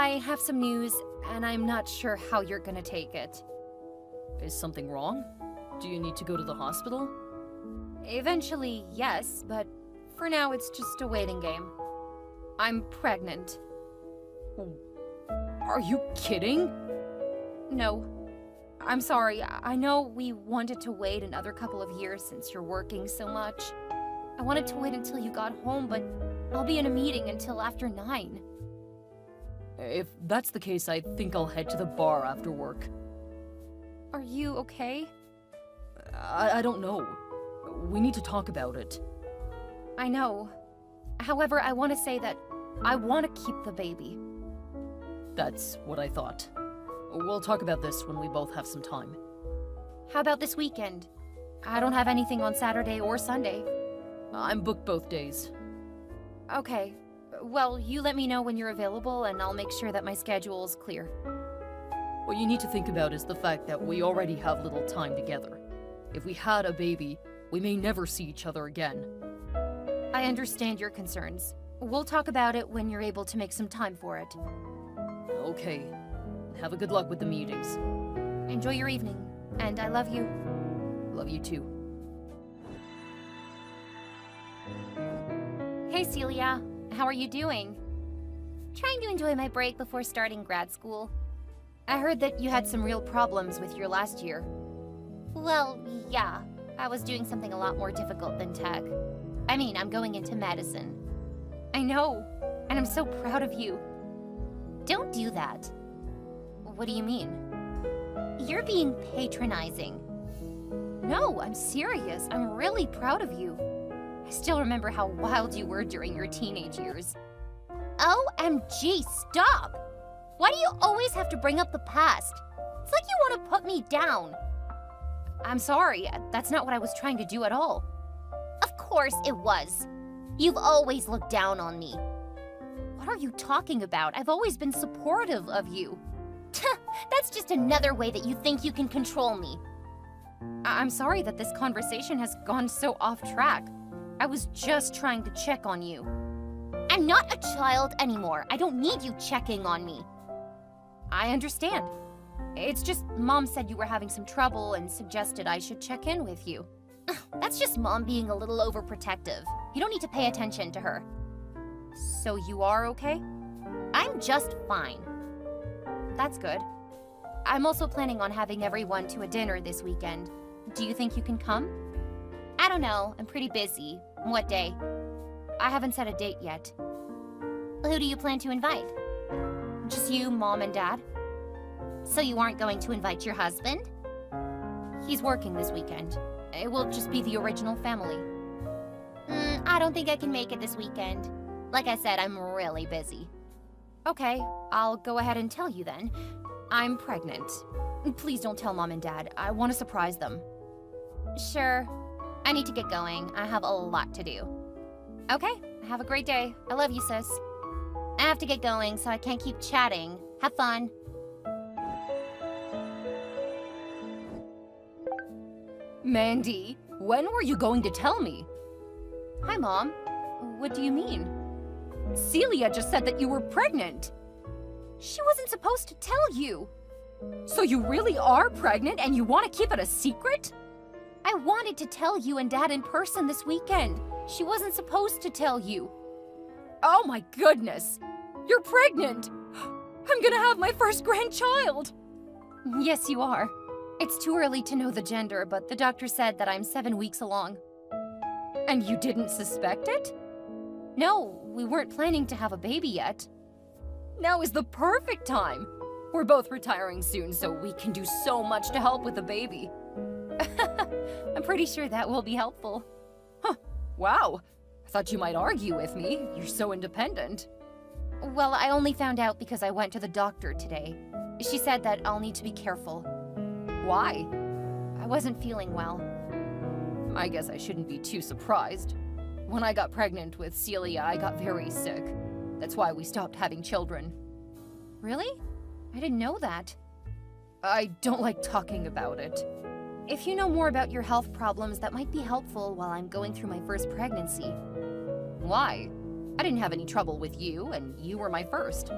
I have some news, and I'm not sure how you're gonna take it. Is something wrong? Do you need to go to the hospital? Eventually, yes, but for now it's just a waiting game. I'm pregnant. Are you kidding? No. I'm sorry, I know we wanted to wait another couple of years since you're working so much. I wanted to wait until you got home, but I'll be in a meeting until after 9. If that's the case, I think I'll head to the bar after work. Are you okay? I don't know. We need to talk about it. I know. However, I want to say that I want to keep the baby. That's what I thought. We'll talk about this when we both have some time. How about this weekend? I don't have anything on Saturday or Sunday. I'm booked both days. Okay. Well, you let me know when you're available and I'll make sure that my schedule is clear. What you need to think about is the fact that we already have little time together. If we had a baby, we may never see each other again. I understand your concerns. We'll talk about it when you're able to make some time for it. Okay. Have a good luck with the meetings. Enjoy your evening, and I love you. Love you too. Hey Celia, how are you doing? Trying to enjoy my break before starting grad school. I heard that you had some real problems with your last year. Well, yeah. I was doing something a lot more difficult than tech. I mean, I'm going into medicine. I know, and I'm so proud of you. Don't do that. What do you mean? You're being patronizing. No, I'm serious. I'm really proud of you. I still remember how wild you were during your teenage years. OMG, stop! Why do you always have to bring up the past? It's like you want to put me down. I'm sorry, that's not what I was trying to do at all. Of course it was. You've always looked down on me. What are you talking about? I've always been supportive of you. That's just another way that you think you can control me. I'm sorry that this conversation has gone so off track. I was just trying to check on you. I'm not a child anymore. I don't need you checking on me. I understand. It's just Mom said you were having some trouble and suggested I should check in with you. That's just Mom being a little overprotective. You don't need to pay attention to her. So you are okay? I'm just fine. That's good. I'm also planning on having everyone to a dinner this weekend. Do you think you can come? I don't know. I'm pretty busy. What day? I haven't set a date yet. Who do you plan to invite? Just you, Mom, and Dad? So you aren't going to invite your husband? He's working this weekend. It will just be the original family. I don't think I can make it this weekend. Like I said, I'm really busy. Okay, I'll go ahead and tell you then. I'm pregnant. Please don't tell Mom and Dad. I want to surprise them. Sure. I need to get going. I have a lot to do. Okay, have a great day. I love you, sis. I have to get going, so I can't keep chatting. Have fun. Mandy, when were you going to tell me? Hi, Mom. What do you mean? Celia just said that you were pregnant. She wasn't supposed to tell you. So you really are pregnant and you want to keep it a secret? I wanted to tell you and Dad in person this weekend. She wasn't supposed to tell you. Oh my goodness! You're pregnant! I'm gonna have my first grandchild! Yes, you are. It's too early to know the gender, but the doctor said that I'm 7 weeks along. And you didn't suspect it? No, we weren't planning to have a baby yet. Now is the perfect time. We're both retiring soon, so we can do so much to help with the baby. I'm pretty sure that will be helpful. Huh, wow. I thought you might argue with me. You're so independent. Well, I only found out because I went to the doctor today. She said that I'll need to be careful. Why? I wasn't feeling well. I guess I shouldn't be too surprised. When I got pregnant with Celia, I got very sick. That's why we stopped having children. Really? I didn't know that. I don't like talking about it. If you know more about your health problems, that might be helpful while I'm going through my first pregnancy. Why? I didn't have any trouble with you, and you were my first.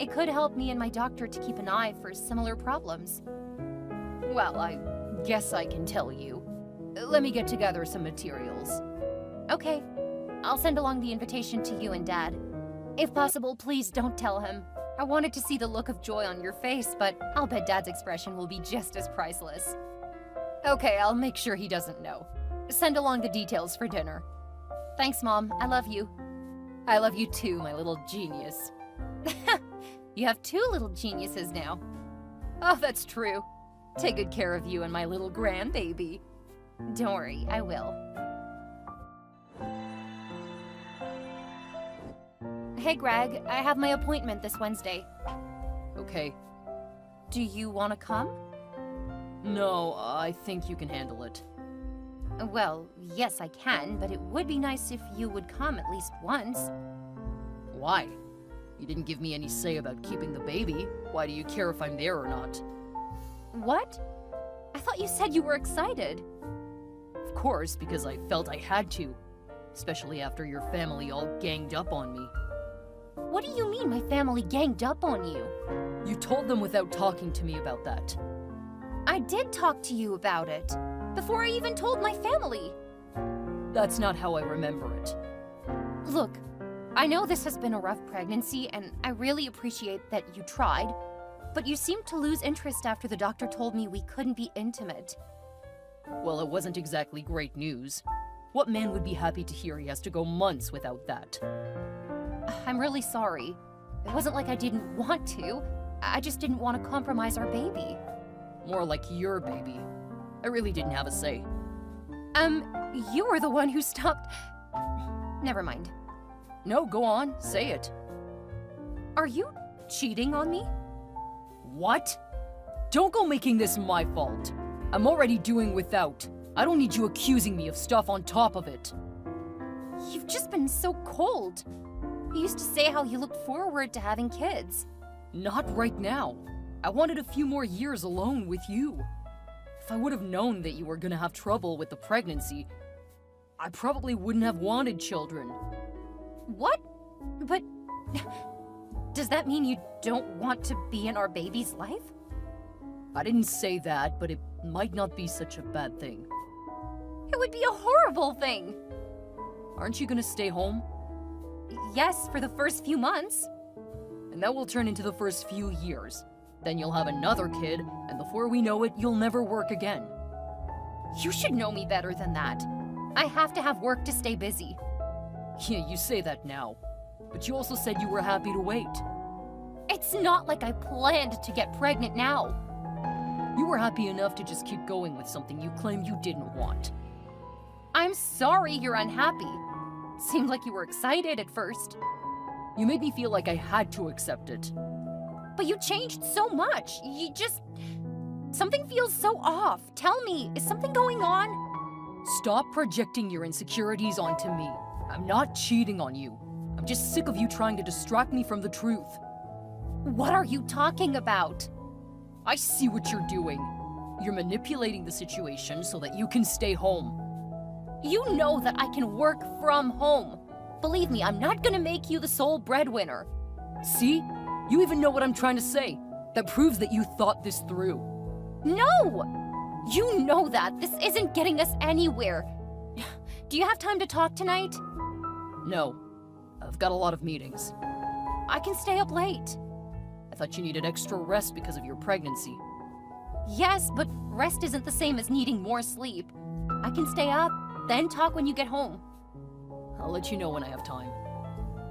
It could help me and my doctor to keep an eye for similar problems. Well, I guess I can tell you. Let me get together some materials. Okay, I'll send along the invitation to you and Dad. If possible, please don't tell him. I wanted to see the look of joy on your face, but I'll bet Dad's expression will be just as priceless. Okay, I'll make sure he doesn't know. Send along the details for dinner. Thanks, Mom. I love you. I love you too, my little genius. You have two little geniuses now. Oh, that's true. Take good care of you and my little grandbaby. Don't worry, I will. Hey, Greg, I have my appointment this Wednesday. Okay. Do you want to come? No, I think you can handle it. Well, yes, I can, but it would be nice if you would come at least once. Why? You didn't give me any say about keeping the baby. Why do you care if I'm there or not? What? I thought you said you were excited. Of course, because I felt I had to. Especially after your family all ganged up on me. What do you mean my family ganged up on you? You told them without talking to me about that. I did talk to you about it. Before I even told my family. That's not how I remember it. Look, I know this has been a rough pregnancy, and I really appreciate that you tried, but you seemed to lose interest after the doctor told me we couldn't be intimate. Well, it wasn't exactly great news. What man would be happy to hear he has to go months without that? I'm really sorry. It wasn't like I didn't want to. I just didn't want to compromise our baby. More like your baby. I really didn't have a say. You were the one who stopped... Never mind. No, go on, say it. Are you cheating on me? What? Don't go making this my fault. I'm already doing without. I don't need you accusing me of stuff on top of it. You've just been so cold. You used to say how you looked forward to having kids. Not right now. I wanted a few more years alone with you. If I would have known that you were gonna have trouble with the pregnancy, I probably wouldn't have wanted children. What? But... does that mean you don't want to be in our baby's life? I didn't say that, but it might not be such a bad thing. It would be a horrible thing. Aren't you gonna stay home? Yes, for the first few months. And that will turn into the first few years. Then you'll have another kid, and before we know it, you'll never work again. You should know me better than that. I have to have work to stay busy. Yeah, you say that now. But you also said you were happy to wait. It's not like I planned to get pregnant now. You were happy enough to just keep going with something you claimed you didn't want. I'm sorry you're unhappy. Seemed like you were excited at first. You made me feel like I had to accept it. But you changed so much. You just... something feels so off. Tell me, is something going on? Stop projecting your insecurities onto me. I'm not cheating on you. I'm just sick of you trying to distract me from the truth. What are you talking about? I see what you're doing. You're manipulating the situation so that you can stay home. You know that I can work from home. Believe me, I'm not gonna make you the sole breadwinner. See? You even know what I'm trying to say. That proves that you thought this through. No! You know that. This isn't getting us anywhere. Do you have time to talk tonight? No. I've got a lot of meetings. I can stay up late. I thought you needed extra rest because of your pregnancy. Yes, but rest isn't the same as needing more sleep. I can stay up, then talk when you get home. I'll let you know when I have time.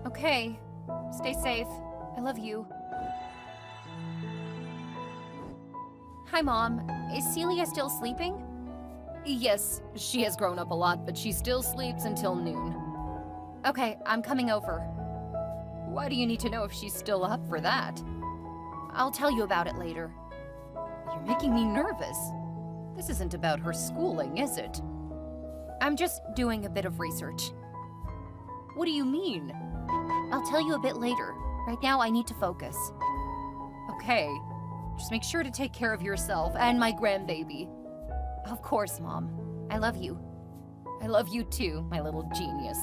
Okay. Stay safe. I love you. Hi, Mom. Is Celia still sleeping? Yes, she has grown up a lot, but she still sleeps until noon. Okay, I'm coming over. Why do you need to know if she's still up for that? I'll tell you about it later. You're making me nervous. This isn't about her schooling, is it? I'm just doing a bit of research. What do you mean? I'll tell you a bit later. Right now, I need to focus. Okay. Just make sure to take care of yourself and my grandbaby. Of course, Mom. I love you. I love you too, my little genius.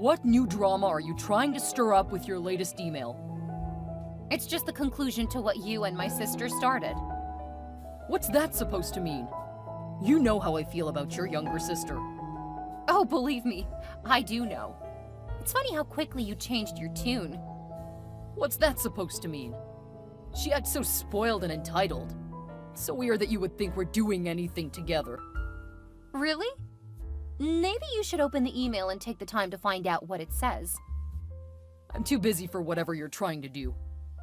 What new drama are you trying to stir up with your latest email? It's just the conclusion to what you and my sister started. What's that supposed to mean? You know how I feel about your younger sister. Oh, believe me, I do know. It's funny how quickly you changed your tune. What's that supposed to mean? She acts so spoiled and entitled. So weird that you would think we're doing anything together. Really? Maybe you should open the email and take the time to find out what it says. I'm too busy for whatever you're trying to do.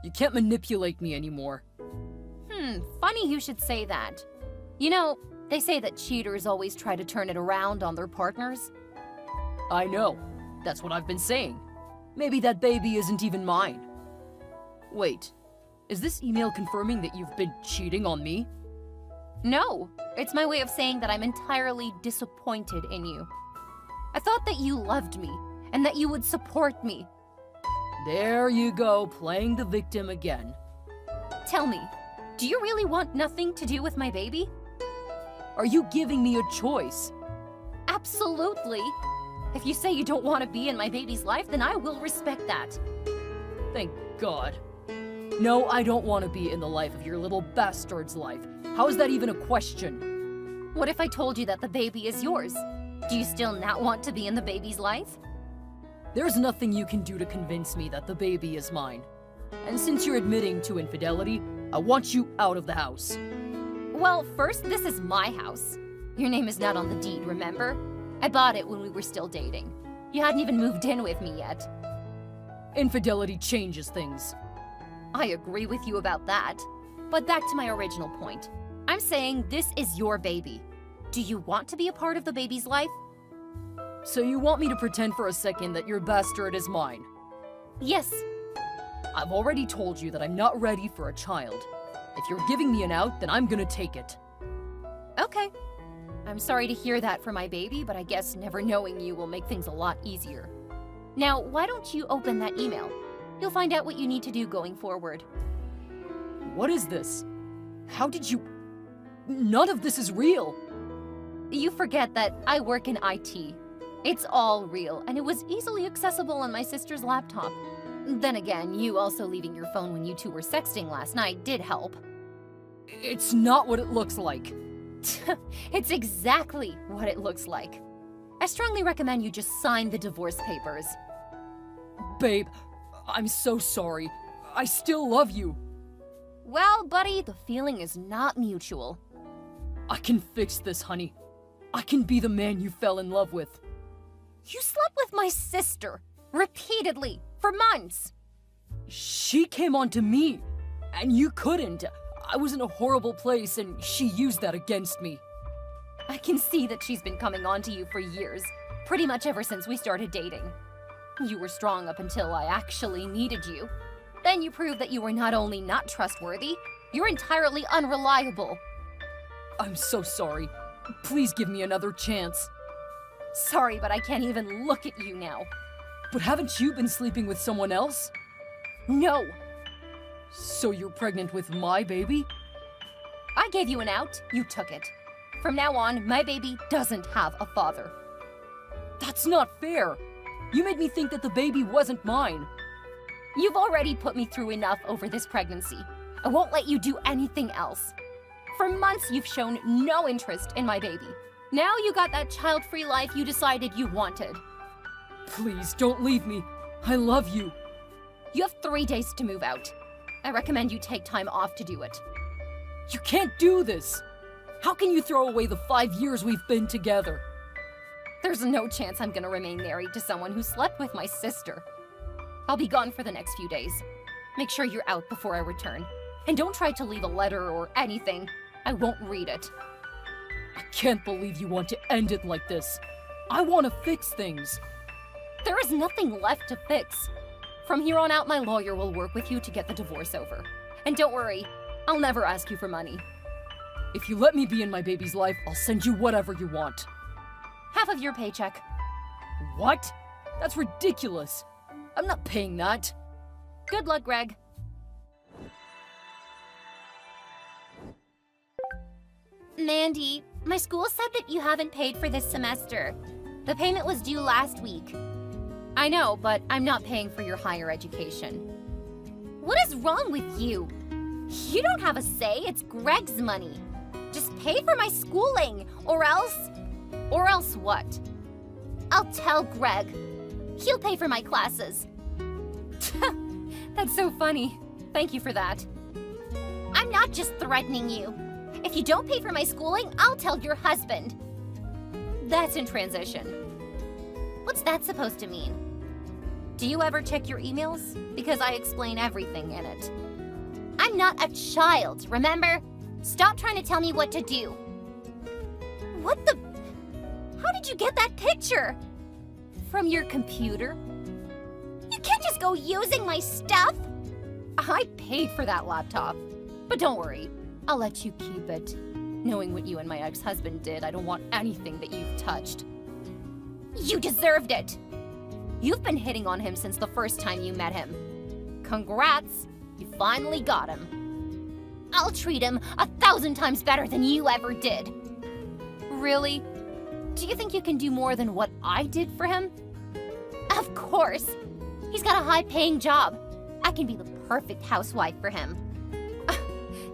You can't manipulate me anymore. Funny you should say that. You know, they say that cheaters always try to turn it around on their partners. I know. That's what I've been saying. Maybe that baby isn't even mine. Wait, is this email confirming that you've been cheating on me? No, it's my way of saying that I'm entirely disappointed in you. I thought that you loved me and that you would support me. There you go, playing the victim again. Tell me, do you really want nothing to do with my baby? Are you giving me a choice? Absolutely. If you say you don't want to be in my baby's life, then I will respect that. Thank God. No, I don't want to be in the life of your little bastard's life. How is that even a question? What if I told you that the baby is yours? Do you still not want to be in the baby's life? There's nothing you can do to convince me that the baby is mine. And since you're admitting to infidelity, I want you out of the house. Well, first, this is my house. Your name is not on the deed, remember? I bought it when we were still dating. You hadn't even moved in with me yet. Infidelity changes things. I agree with you about that. But back to my original point. I'm saying this is your baby. Do you want to be a part of the baby's life? So you want me to pretend for a second that your bastard is mine? Yes. I've already told you that I'm not ready for a child. If you're giving me an out, then I'm gonna take it. Okay. I'm sorry to hear that for my baby, but I guess never knowing you will make things a lot easier. Now, why don't you open that email? You'll find out what you need to do going forward. What is this? How did you... None of this is real. You forget that I work in IT. It's all real, and it was easily accessible on my sister's laptop. Then again, you also leaving your phone when you two were sexting last night did help. It's not what it looks like. It's exactly what it looks like. I strongly recommend you just sign the divorce papers. Babe, I'm so sorry. I still love you. Well, buddy, the feeling is not mutual. I can fix this, honey. I can be the man you fell in love with. You slept with my sister, repeatedly, for months. She came on to me, and you couldn't. I was in a horrible place, and she used that against me. I can see that she's been coming on to you for years, pretty much ever since we started dating. You were strong up until I actually needed you. Then you proved that you were not only not trustworthy, you're entirely unreliable. I'm so sorry. Please give me another chance. Sorry, but I can't even look at you now. But haven't you been sleeping with someone else? No. So you're pregnant with my baby? I gave you an out, you took it. From now on, my baby doesn't have a father. That's not fair. You made me think that the baby wasn't mine. You've already put me through enough over this pregnancy. I won't let you do anything else. For months, you've shown no interest in my baby. Now you got that child-free life you decided you wanted. Please, don't leave me. I love you. You have 3 days to move out. I recommend you take time off to do it. You can't do this. How can you throw away the 5 years we've been together? There's no chance I'm gonna remain married to someone who slept with my sister. I'll be gone for the next few days. Make sure you're out before I return. And don't try to leave a letter or anything. I won't read it. I can't believe you want to end it like this. I want to fix things. There is nothing left to fix. From here on out, my lawyer will work with you to get the divorce over. And don't worry, I'll never ask you for money. If you let me be in my baby's life, I'll send you whatever you want. Half of your paycheck. What? That's ridiculous. I'm not paying that. Good luck, Greg. Mandy, my school said that you haven't paid for this semester. The payment was due last week. I know, but I'm not paying for your higher education. What is wrong with you? You don't have a say, it's Greg's money. Just pay for my schooling, or else... Or else what? I'll tell Greg. He'll pay for my classes. That's so funny. Thank you for that. I'm not just threatening you. If you don't pay for my schooling, I'll tell your husband. That's in transition. What's that supposed to mean? Do you ever check your emails? Because I explain everything in it. I'm not a child, remember? Stop trying to tell me what to do. What the... How did you get that picture? From your computer? You can't just go using my stuff! I paid for that laptop. But don't worry, I'll let you keep it. Knowing what you and my ex-husband did, I don't want anything that you've touched. You deserved it! You've been hitting on him since the first time you met him. Congrats, you finally got him. I'll treat him 1,000 times better than you ever did. Really? Do you think you can do more than what I did for him? Of course. He's got a high-paying job. I can be the perfect housewife for him.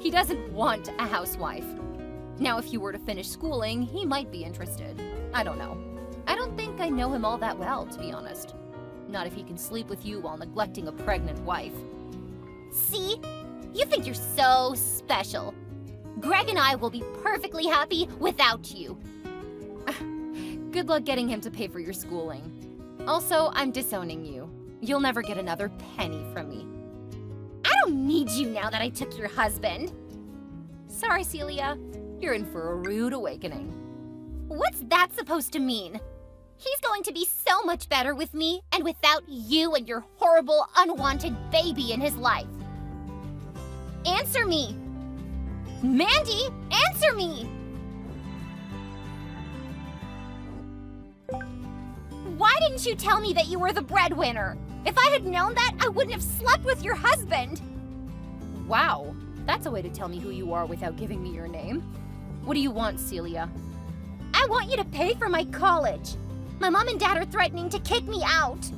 He doesn't want a housewife. Now, if you were to finish schooling, he might be interested. I don't know. I don't think I know him all that well, to be honest. Not if he can sleep with you while neglecting a pregnant wife. See? You think you're so special. Greg and I will be perfectly happy without you. Good luck getting him to pay for your schooling. Also, I'm disowning you. You'll never get another penny from me. I don't need you now that I took your husband. Sorry, Celia. You're in for a rude awakening. What's that supposed to mean? He's going to be so much better with me and without you and your horrible, unwanted baby in his life. Answer me! Mandy, answer me! Why didn't you tell me that you were the breadwinner? If I had known that, I wouldn't have slept with your husband. Wow, that's a way to tell me who you are without giving me your name. What do you want, Celia? I want you to pay for my college. My mom and dad are threatening to kick me out.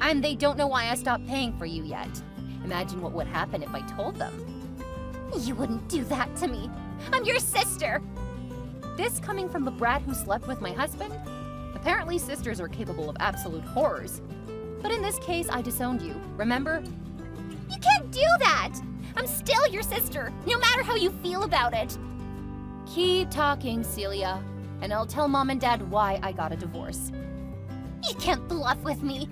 And they don't know why I stopped paying for you yet. Imagine what would happen if I told them. You wouldn't do that to me. I'm your sister. This coming from the brat who slept with my husband? Apparently sisters are capable of absolute horrors. But in this case, I disowned you, remember? You can't do that! I'm still your sister, no matter how you feel about it. Keep talking, Celia, and I'll tell Mom and Dad why I got a divorce. You can't bluff with me.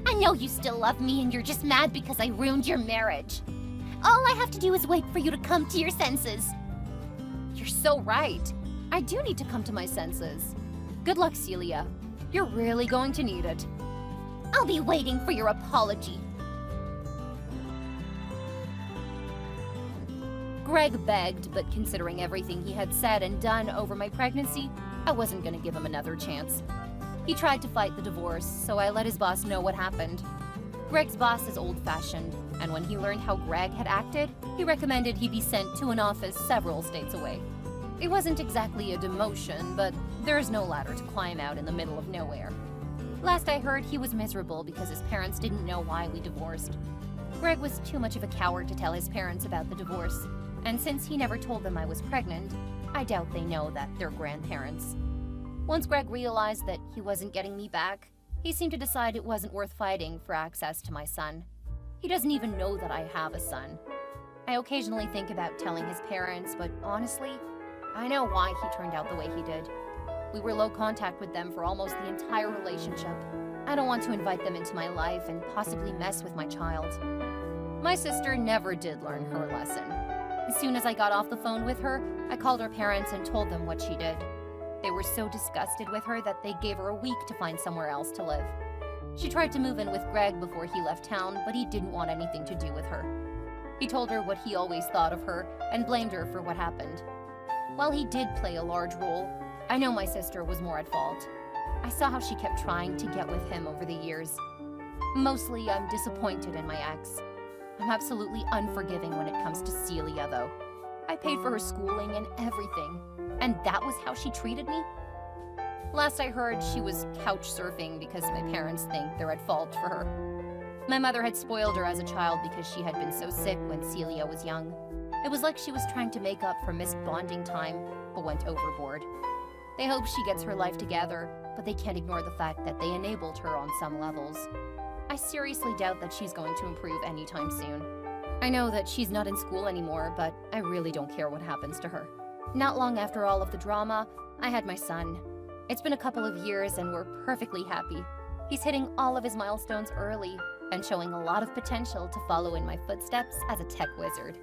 I know you still love me and you're just mad because I ruined your marriage. All I have to do is wait for you to come to your senses. You're so right. I do need to come to my senses. Good luck, Celia. You're really going to need it. I'll be waiting for your apology. Greg begged, but considering everything he had said and done over my pregnancy, I wasn't going to give him another chance. He tried to fight the divorce, so I let his boss know what happened. Greg's boss is old-fashioned, and when he learned how Greg had acted, he recommended he be sent to an office several states away. It wasn't exactly a demotion, but there's no ladder to climb out in the middle of nowhere. Last I heard, he was miserable because his parents didn't know why we divorced. Greg was too much of a coward to tell his parents about the divorce, and since he never told them I was pregnant, I doubt they know that they're grandparents. Once Greg realized that he wasn't getting me back, he seemed to decide it wasn't worth fighting for access to my son. He doesn't even know that I have a son. I occasionally think about telling his parents, but honestly, I know why he turned out the way he did. We were low contact with them for almost the entire relationship. I don't want to invite them into my life and possibly mess with my child. My sister never did learn her lesson. As soon as I got off the phone with her, I called her parents and told them what she did. They were so disgusted with her that they gave her a week to find somewhere else to live. She tried to move in with Greg before he left town, but he didn't want anything to do with her. He told her what he always thought of her and blamed her for what happened. While he did play a large role, I know my sister was more at fault. I saw how she kept trying to get with him over the years. Mostly, I'm disappointed in my ex. I'm absolutely unforgiving when it comes to Celia, though. I paid for her schooling and everything, and that was how she treated me? Last I heard, she was couch surfing because my parents think they're at fault for her. My mother had spoiled her as a child because she had been so sick when Celia was young. It was like she was trying to make up for missed bonding time, but went overboard. They hope she gets her life together, but they can't ignore the fact that they enabled her on some levels. I seriously doubt that she's going to improve anytime soon. I know that she's not in school anymore, but I really don't care what happens to her. Not long after all of the drama, I had my son. It's been a couple of years and we're perfectly happy. He's hitting all of his milestones early and showing a lot of potential to follow in my footsteps as a tech wizard.